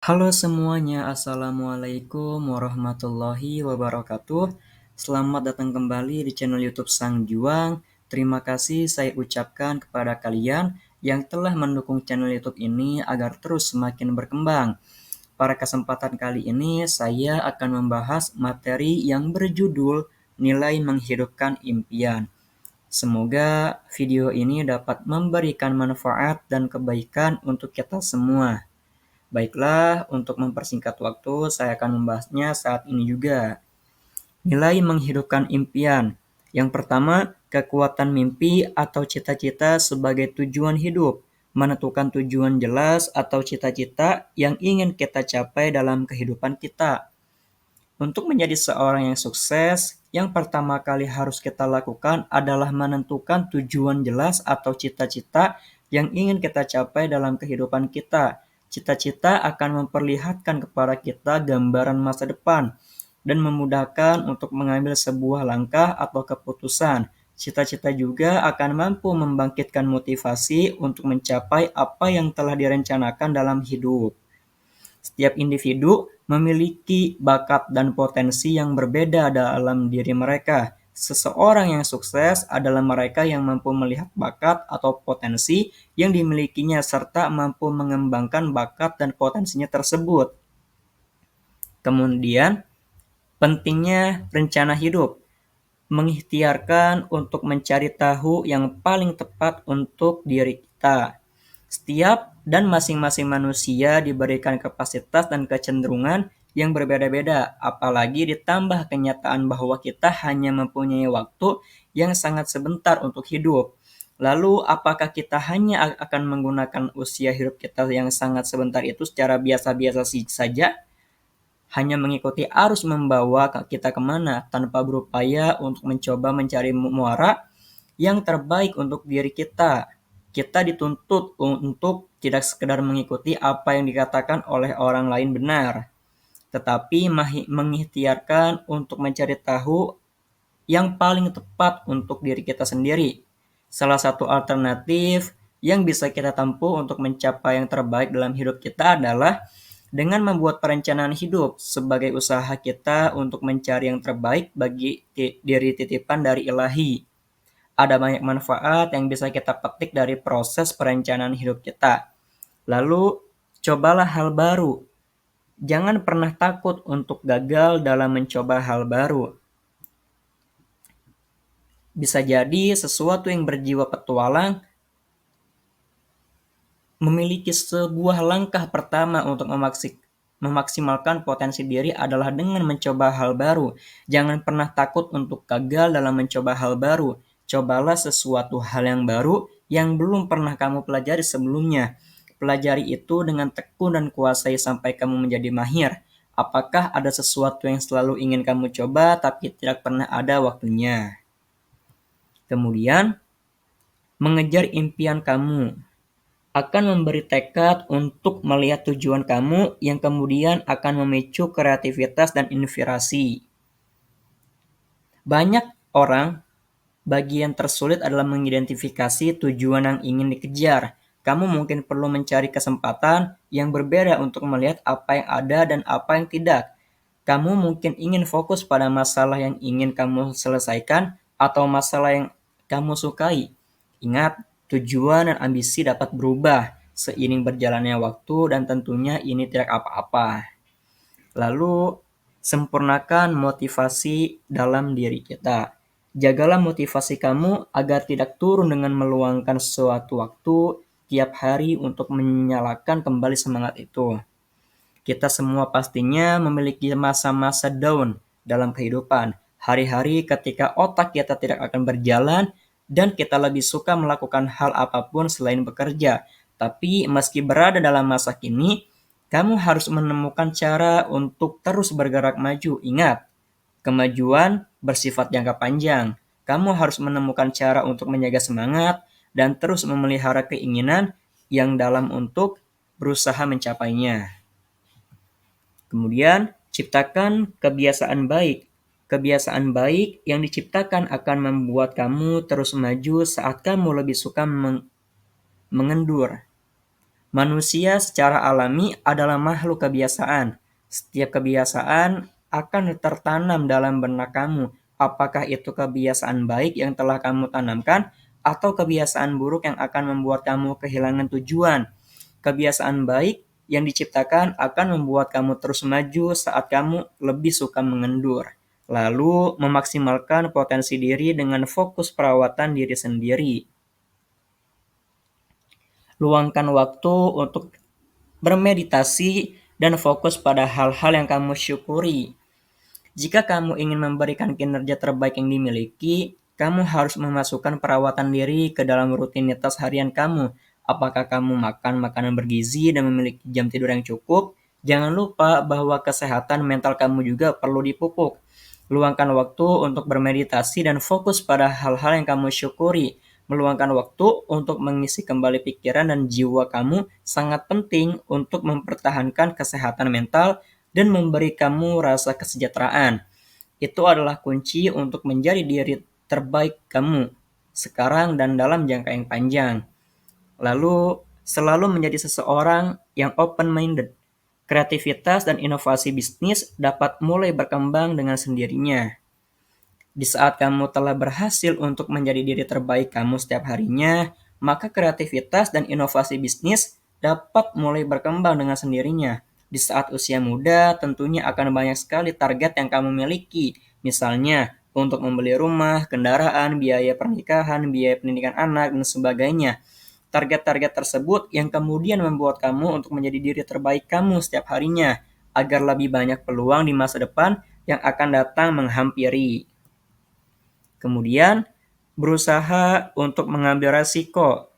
Halo semuanya, Assalamualaikum warahmatullahi wabarakatuh. Selamat datang kembali di channel YouTube Sang Juang. Terima kasih saya ucapkan kepada kalian yang telah mendukung channel YouTube ini agar terus semakin berkembang. Pada kesempatan kali ini, saya akan membahas materi yang berjudul Nilai Menghidupkan Impian. Semoga video ini dapat memberikan manfaat dan kebaikan untuk kita semua. Baiklah, untuk mempersingkat waktu, saya akan membahasnya saat ini juga. Nilai menghidupkan impian. Yang pertama, kekuatan mimpi atau cita-cita sebagai tujuan hidup. Menentukan tujuan jelas atau cita-cita yang ingin kita capai dalam kehidupan kita. Untuk menjadi seorang yang sukses, yang pertama kali harus kita lakukan adalah menentukan tujuan jelas atau cita-cita yang ingin kita capai dalam kehidupan kita. Cita-cita akan memperlihatkan kepada kita gambaran masa depan dan memudahkan untuk mengambil sebuah langkah atau keputusan. Cita-cita juga akan mampu membangkitkan motivasi untuk mencapai apa yang telah direncanakan dalam hidup. Setiap individu memiliki bakat dan potensi yang berbeda dalam diri mereka. Seseorang yang sukses adalah mereka yang mampu melihat bakat atau potensi yang dimilikinya serta mampu mengembangkan bakat dan potensinya tersebut. Kemudian, pentingnya rencana hidup. Mengikhtiarkan untuk mencari tahu yang paling tepat untuk diri kita. Setiap dan masing-masing manusia diberikan kapasitas dan kecenderungan yang berbeda-beda, apalagi ditambah kenyataan bahwa kita hanya mempunyai waktu yang sangat sebentar untuk hidup. Lalu, apakah kita hanya akan menggunakan usia hidup kita yang sangat sebentar itu secara biasa-biasa saja? Hanya mengikuti arus membawa kita kemana tanpa berupaya untuk mencoba mencari muara yang terbaik untuk diri kita. Kita dituntut untuk tidak sekedar mengikuti apa yang dikatakan oleh orang lain benar, tetapi mengikhtiarkan untuk mencari tahu yang paling tepat untuk diri kita sendiri. Salah satu alternatif yang bisa kita tempuh untuk mencapai yang terbaik dalam hidup kita adalah dengan membuat perencanaan hidup sebagai usaha kita untuk mencari yang terbaik bagi diri titipan dari Ilahi. Ada banyak manfaat yang bisa kita petik dari proses perencanaan hidup kita. Lalu, cobalah hal baru. Jangan pernah takut untuk gagal dalam mencoba hal baru. Bisa jadi sesuatu yang berjiwa petualang memiliki sebuah langkah pertama untuk memaksimalkan potensi diri adalah dengan mencoba hal baru. Jangan pernah takut untuk gagal dalam mencoba hal baru. Cobalah sesuatu hal yang baru yang belum pernah kamu pelajari sebelumnya. Pelajari itu dengan tekun dan kuasai sampai kamu menjadi mahir. Apakah ada sesuatu yang selalu ingin kamu coba tapi tidak pernah ada waktunya? Kemudian, mengejar impian kamu akan memberi tekad untuk melihat tujuan kamu yang kemudian akan memicu kreativitas dan inspirasi. Banyak orang, bagian tersulit adalah mengidentifikasi tujuan yang ingin dikejar. Kamu mungkin perlu mencari kesempatan yang berbeda untuk melihat apa yang ada dan apa yang tidak. Kamu mungkin ingin fokus pada masalah yang ingin kamu selesaikan atau masalah yang kamu sukai. Ingat, tujuan dan ambisi dapat berubah seiring berjalannya waktu dan tentunya ini tidak apa-apa. Lalu, sempurnakan motivasi dalam diri kita. Jagalah motivasi kamu agar tidak turun dengan meluangkan suatu waktu tiap hari untuk menyalakan kembali semangat itu. Kita semua pastinya memiliki masa-masa down dalam kehidupan. Hari-hari ketika otak kita tidak akan berjalan dan kita lebih suka melakukan hal apapun selain bekerja. Tapi meski berada dalam masa kini, kamu harus menemukan cara untuk terus bergerak maju. Ingat, kemajuan bersifat jangka panjang. Kamu harus menemukan cara untuk menjaga semangat dan terus memelihara keinginan yang dalam untuk berusaha mencapainya. Kemudian, ciptakan kebiasaan baik. Kebiasaan baik yang diciptakan akan membuat kamu terus maju saat kamu lebih suka mengendur. Manusia secara alami adalah makhluk kebiasaan. Setiap kebiasaan akan tertanam dalam benak kamu. Apakah itu kebiasaan baik yang telah kamu tanamkan atau kebiasaan buruk yang akan membuat kamu kehilangan tujuan? Kebiasaan baik yang diciptakan akan membuat kamu terus maju saat kamu lebih suka mengendur. Lalu, memaksimalkan potensi diri dengan fokus perawatan diri sendiri. Luangkan waktu untuk bermeditasi dan fokus pada hal-hal yang kamu syukuri. Jika kamu ingin memberikan kinerja terbaik yang dimiliki, kamu harus memasukkan perawatan diri ke dalam rutinitas harian kamu. Apakah kamu makan makanan bergizi dan memiliki jam tidur yang cukup? Jangan lupa bahwa kesehatan mental kamu juga perlu dipupuk. Luangkan waktu untuk bermeditasi dan fokus pada hal-hal yang kamu syukuri. Meluangkan waktu untuk mengisi kembali pikiran dan jiwa kamu sangat penting untuk mempertahankan kesehatan mental dan memberi kamu rasa kesejahteraan. Itu adalah kunci untuk menjadi diri terbaik kamu sekarang dan dalam jangka yang panjang. Lalu, selalu menjadi seseorang yang open-minded. Kreativitas dan inovasi bisnis dapat mulai berkembang dengan sendirinya. Di saat kamu telah berhasil untuk menjadi diri terbaik kamu setiap harinya, maka kreativitas dan inovasi bisnis dapat mulai berkembang dengan sendirinya. Di saat usia muda, tentunya akan banyak sekali target yang kamu miliki. Misalnya, untuk membeli rumah, kendaraan, biaya pernikahan, biaya pendidikan anak, dan sebagainya. Target-target tersebut yang kemudian membuat kamu untuk menjadi diri terbaik kamu setiap harinya, agar lebih banyak peluang di masa depan yang akan datang menghampiri. Kemudian, berusaha untuk mengambil resiko.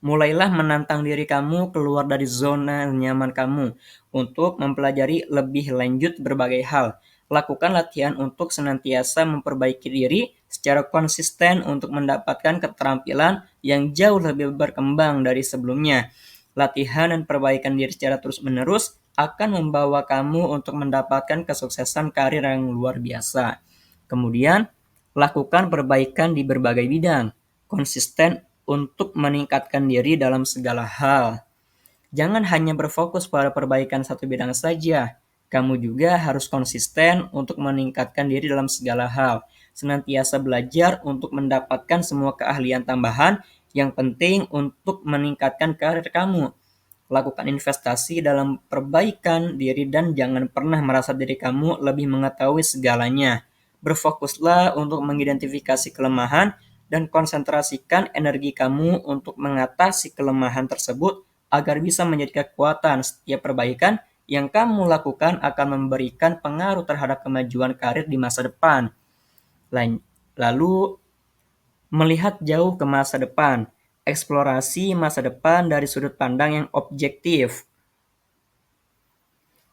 Mulailah menantang diri kamu keluar dari zona nyaman kamu untuk mempelajari lebih lanjut berbagai hal. Lakukan latihan untuk senantiasa memperbaiki diri secara konsisten untuk mendapatkan keterampilan yang jauh lebih berkembang dari sebelumnya. Latihan dan perbaikan diri secara terus-menerus akan membawa kamu untuk mendapatkan kesuksesan karir yang luar biasa. Kemudian, lakukan perbaikan di berbagai bidang, konsisten untuk meningkatkan diri dalam segala hal. Jangan hanya berfokus pada perbaikan satu bidang saja. Kamu juga harus konsisten untuk meningkatkan diri dalam segala hal. Senantiasa belajar untuk mendapatkan semua keahlian tambahan yang penting untuk meningkatkan karir kamu. Lakukan investasi dalam perbaikan diri dan jangan pernah merasa diri kamu lebih mengetahui segalanya. Berfokuslah untuk mengidentifikasi kelemahan dan konsentrasikan energi kamu untuk mengatasi kelemahan tersebut agar bisa menjadi kekuatan. Setiap perbaikan yang kamu lakukan akan memberikan pengaruh terhadap kemajuan karir di masa depan. Lalu, melihat jauh ke masa depan. Eksplorasi masa depan dari sudut pandang yang objektif.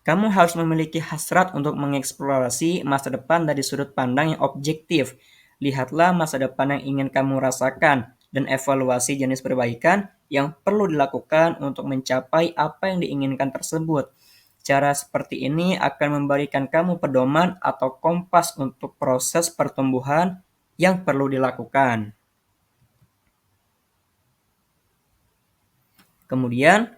Kamu harus memiliki hasrat untuk mengeksplorasi masa depan dari sudut pandang yang objektif. Lihatlah masa depan yang ingin kamu rasakan dan evaluasi jenis perbaikan yang perlu dilakukan untuk mencapai apa yang diinginkan tersebut. Cara seperti ini akan memberikan kamu pedoman atau kompas untuk proses pertumbuhan yang perlu dilakukan. Kemudian,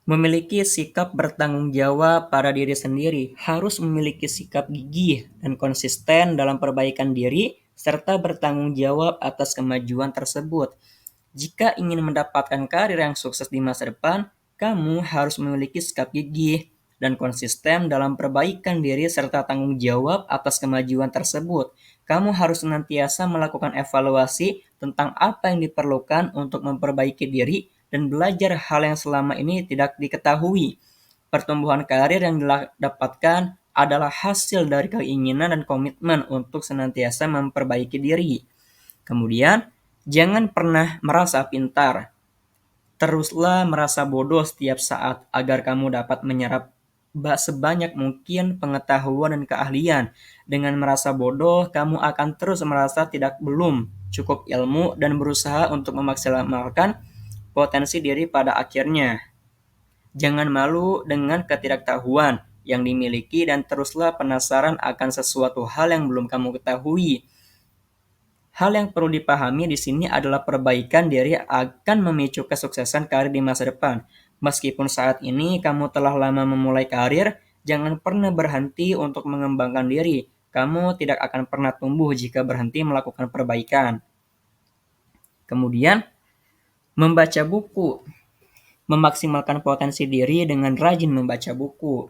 memiliki sikap bertanggung jawab pada diri sendiri, harus memiliki sikap gigih dan konsisten dalam perbaikan diri, serta bertanggung jawab atas kemajuan tersebut. Jika ingin mendapatkan karir yang sukses di masa depan, kamu harus memiliki sikap gigih dan konsisten dalam perbaikan diri serta tanggung jawab atas kemajuan tersebut. Kamu harus senantiasa melakukan evaluasi tentang apa yang diperlukan untuk memperbaiki diri dan belajar hal yang selama ini tidak diketahui. Pertumbuhan karir yang didapatkan adalah hasil dari keinginan dan komitmen untuk senantiasa memperbaiki diri. Kemudian, jangan pernah merasa pintar. Teruslah merasa bodoh setiap saat agar kamu dapat menyerap sebanyak mungkin pengetahuan dan keahlian. Dengan merasa bodoh, kamu akan terus merasa belum cukup ilmu dan berusaha untuk memaksimalkan potensi diri pada akhirnya. Jangan malu dengan ketidaktahuan yang dimiliki dan teruslah penasaran akan sesuatu hal yang belum kamu ketahui. Hal yang perlu dipahami di sini adalah perbaikan diri akan memicu kesuksesan karir di masa depan. Meskipun saat ini kamu telah lama memulai karir, jangan pernah berhenti untuk mengembangkan diri. Kamu tidak akan pernah tumbuh jika berhenti melakukan perbaikan. Kemudian, membaca buku. Memaksimalkan potensi diri dengan rajin membaca buku.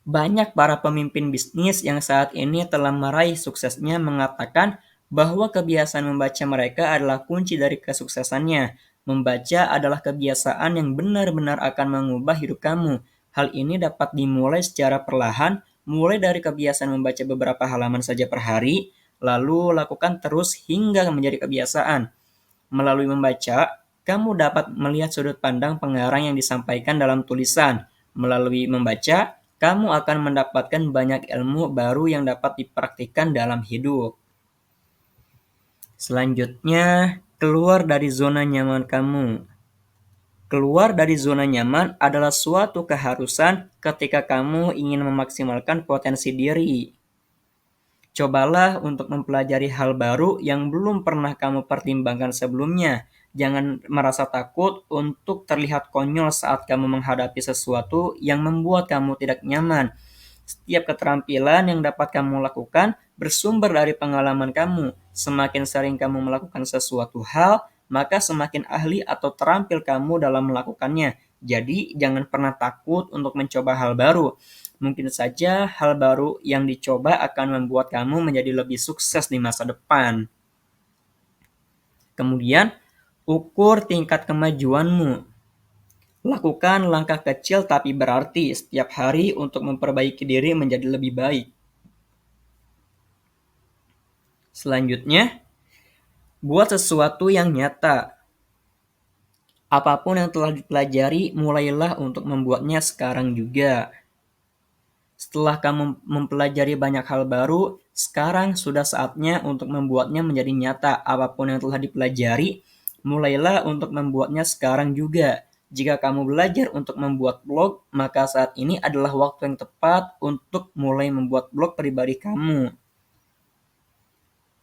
Banyak para pemimpin bisnis yang saat ini telah meraih suksesnya mengatakan bahwa kebiasaan membaca mereka adalah kunci dari kesuksesannya. Membaca adalah kebiasaan yang benar-benar akan mengubah hidup kamu. Hal ini dapat dimulai secara perlahan, mulai dari kebiasaan membaca beberapa halaman saja per hari, lalu lakukan terus hingga menjadi kebiasaan. Melalui membaca, kamu dapat melihat sudut pandang pengarang yang disampaikan dalam tulisan. Melalui membaca, kamu akan mendapatkan banyak ilmu baru yang dapat dipraktikkan dalam hidup. Selanjutnya, keluar dari zona nyaman kamu. Keluar dari zona nyaman adalah suatu keharusan ketika kamu ingin memaksimalkan potensi diri. Cobalah untuk mempelajari hal baru yang belum pernah kamu pertimbangkan sebelumnya. Jangan merasa takut untuk terlihat konyol saat kamu menghadapi sesuatu yang membuat kamu tidak nyaman. Setiap keterampilan yang dapat kamu lakukan bersumber dari pengalaman kamu. Semakin sering kamu melakukan sesuatu hal, maka semakin ahli atau terampil kamu dalam melakukannya. Jadi, jangan pernah takut untuk mencoba hal baru. Mungkin saja hal baru yang dicoba akan membuat kamu menjadi lebih sukses di masa depan. Kemudian, ukur tingkat kemajuanmu. Lakukan langkah kecil tapi berarti setiap hari untuk memperbaiki diri menjadi lebih baik. Selanjutnya, buat sesuatu yang nyata. Apapun yang telah dipelajari, mulailah untuk membuatnya sekarang juga. Setelah kamu mempelajari banyak hal baru, sekarang sudah saatnya untuk membuatnya menjadi nyata. Apapun yang telah dipelajari, mulailah untuk membuatnya sekarang juga. Jika kamu belajar untuk membuat blog, maka saat ini adalah waktu yang tepat untuk mulai membuat blog pribadi kamu.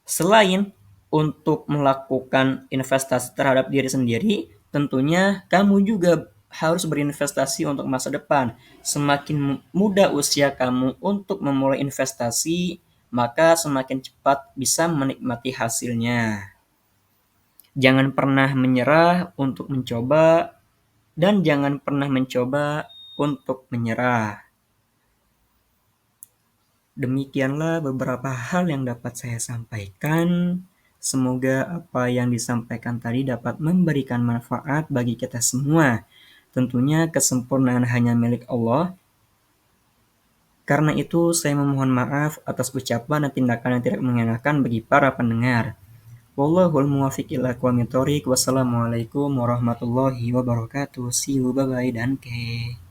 Selain untuk melakukan investasi terhadap diri sendiri, tentunya kamu juga harus berinvestasi untuk masa depan. Semakin muda usia kamu untuk memulai investasi, maka semakin cepat bisa menikmati hasilnya. Jangan pernah menyerah untuk mencoba, dan jangan pernah mencoba untuk menyerah. Demikianlah beberapa hal yang dapat saya sampaikan. Semoga apa yang disampaikan tadi dapat memberikan manfaat bagi kita semua. Tentunya kesempurnaan hanya milik Allah. Karena itu saya memohon maaf atas ucapan dan tindakan yang tidak mengenakan bagi para pendengar. Wallahul muwaffiq ila aqwamit thoriq. Wassalamualaikum warahmatullahi wabarakatuh. See you, bye bye dan ke.